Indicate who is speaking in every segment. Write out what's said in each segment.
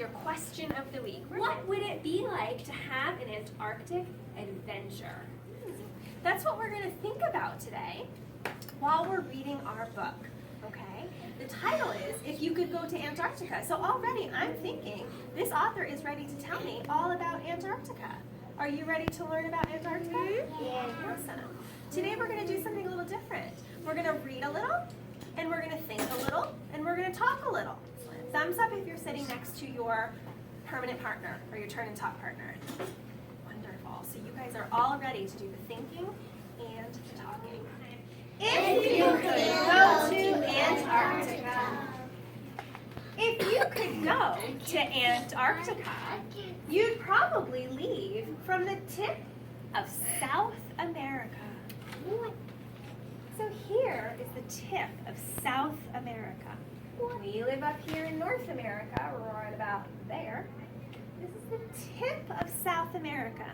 Speaker 1: your question of the week. What would it be like to have an Antarctic adventure? That's what we're going to think about today while we're reading our book, okay? The title is, If You Could Go to Antarctica. So already I'm thinking this author is ready to tell me all about Antarctica. Are you ready to learn about Antarctica?
Speaker 2: Yeah.
Speaker 1: Awesome. Today we're going to do something a little different. We're going to read a little, and we're going to think a little, and we're going to talk a little. Thumbs up if you're sitting next to your permanent partner or your turn and talk partner. Wonderful. So you guys are all ready to do the thinking and the talking. If you could go to Antarctica. If you could go to Antarctica, you'd probably leave from the tip of South America. So here is the tip of South America. We live up here in North America, right about there. This is the tip of South America.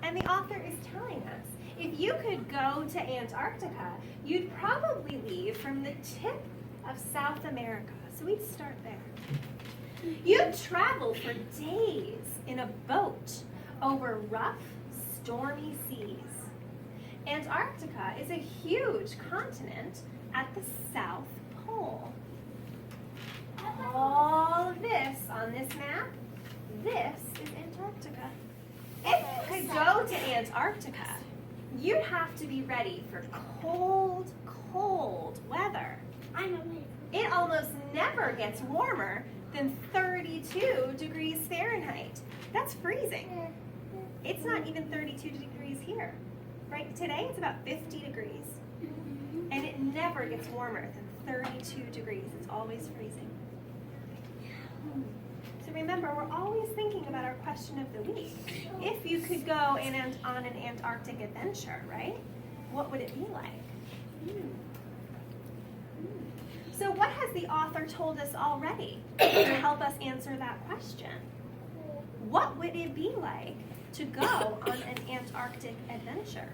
Speaker 1: And the author is telling us, if you could go to Antarctica, you'd probably leave from the tip of South America. So we'd start there. You'd travel for days in a boat over rough, stormy seas. Antarctica is a huge continent at the South Pole. All of this on this map, this is Antarctica. If you could go to Antarctica, you'd have to be ready for cold, cold weather. It almost never gets warmer than 32 degrees Fahrenheit. That's freezing. It's not even 32 degrees here. Right today, it's about 50 degrees. And it never gets warmer than 32 degrees. It's always freezing. So remember, we're always thinking about our question of the week. If you could go on an Antarctic adventure, right? What would it be like? So what has the author told us already to help us answer that question? What would it be like to go on an Antarctic adventure?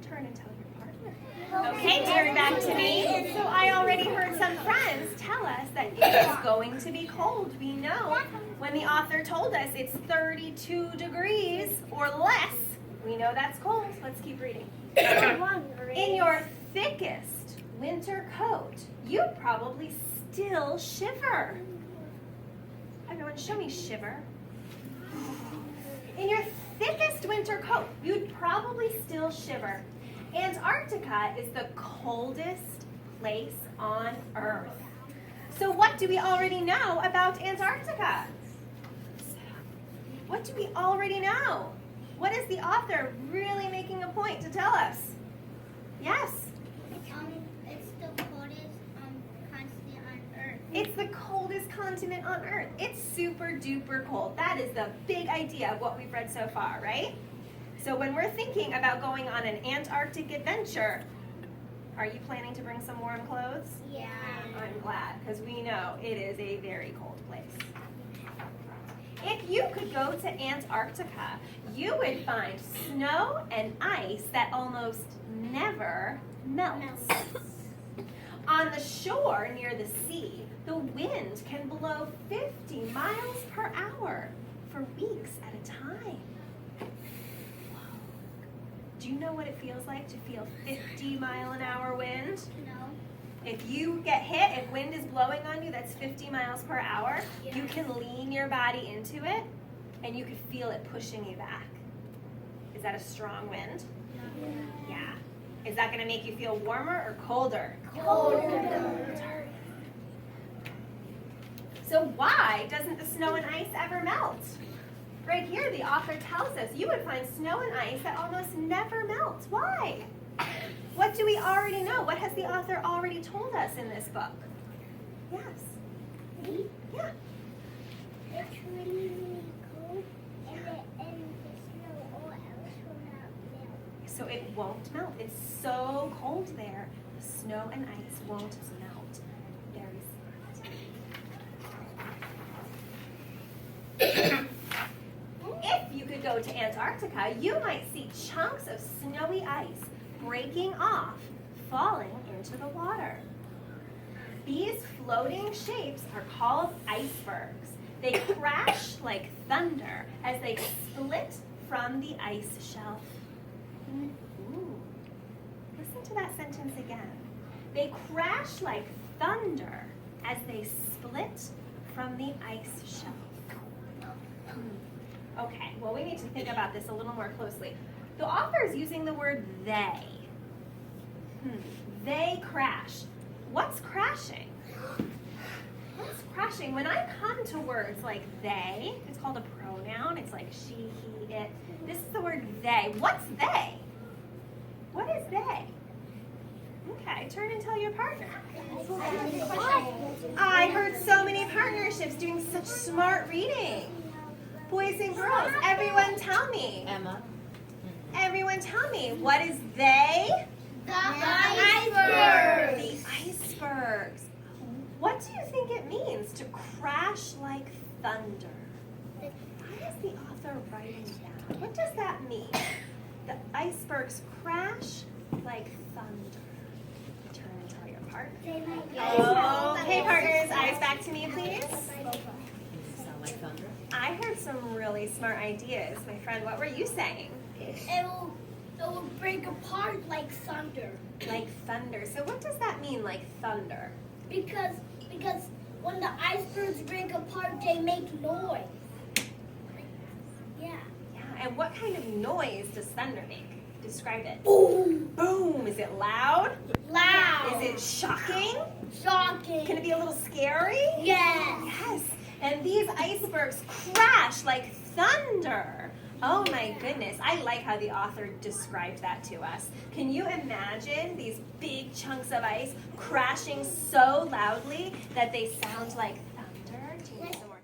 Speaker 1: Turn and tell your partner. Okay, turn back to me. So I already heard some friends tell us that it's going to be cold. We know when the author told us it's 32 degrees or less, we know that's cold. Let's keep reading. In your thickest winter coat, you probably still shiver. Everyone, show me shiver. In your thickest winter coat, you'd probably still shiver. Antarctica is the coldest place on Earth. So what do we already know about Antarctica? What do we already know? What is the author really making a point to tell us? Yes?
Speaker 2: It's the coldest continent on Earth.
Speaker 1: It's the coldest continent on Earth. It's super duper cold. That is the big idea of what we've read so far, right? So when we're thinking about going on an Antarctic adventure, are you planning to bring some warm clothes?
Speaker 2: Yeah.
Speaker 1: I'm glad, because we know it is a very cold place. If you could go to Antarctica, you would find snow and ice that almost never melts. On the shore near the sea, the wind can blow 50 miles per hour for weeks at a time. Do you know what it feels like to feel 50-mile-an-hour wind?
Speaker 2: No.
Speaker 1: If you get hit, if wind is blowing on you that's 50 miles per hour, you can lean your body into it and you can feel it pushing you back. Is that a strong wind? Yeah. Is that going to make you feel warmer or colder?
Speaker 2: Colder.
Speaker 1: So why doesn't the snow and ice ever melt? Right here, the author tells us you would find snow and ice that almost never melts. Why? What do we already know? What has the author already told us in this book? Yes. Yeah.
Speaker 2: It's really, really cold, and the snow or else will not melt.
Speaker 1: So it won't melt. It's so cold there. The snow and ice won't melt. Very smart. If you could go to Antarctica, you might see chunks of snowy ice breaking off, falling into the water. These floating shapes are called icebergs. They crash like thunder as they split from the ice shelf. Ooh. Listen to that sentence again. They crash like thunder as they split from the ice shelf. Okay, well, we need to think about this a little more closely. The author is using the word they. They crash. What's crashing? What's crashing? When I come to words like they, it's called a pronoun. It's like she, he, it. This is the word they. What's they? What is they? Okay, turn and tell your partner. I heard so many partnerships doing such smart reading. Boys and girls, everyone tell me.
Speaker 3: Emma.
Speaker 1: Everyone tell me, what is they?
Speaker 2: The icebergs.
Speaker 1: The icebergs. What do you think it means to crash like thunder? What is the author writing down? What does that mean? The icebergs crash like thunder. Turn and tell your partner. Okay, partners, eyes back to me, please.
Speaker 3: Sound like thunder?
Speaker 1: I heard some really smart ideas. My friend, what were you saying?
Speaker 2: It will break apart like thunder.
Speaker 1: Like thunder. So what does that mean, like thunder?
Speaker 2: Because when the icebergs break apart, they make noise. Yeah.
Speaker 1: Yeah, and what kind of noise does thunder make? Describe it.
Speaker 2: Boom.
Speaker 1: Boom. Is it loud?
Speaker 2: Loud.
Speaker 1: Is it shocking?
Speaker 2: Shocking.
Speaker 1: Can it be a little scary?
Speaker 2: Yes.
Speaker 1: Yes. And these icebergs crash like thunder. Oh my goodness. I like how the author described that to us. Can you imagine these big chunks of ice crashing so loudly that they sound like thunder? Do you need some more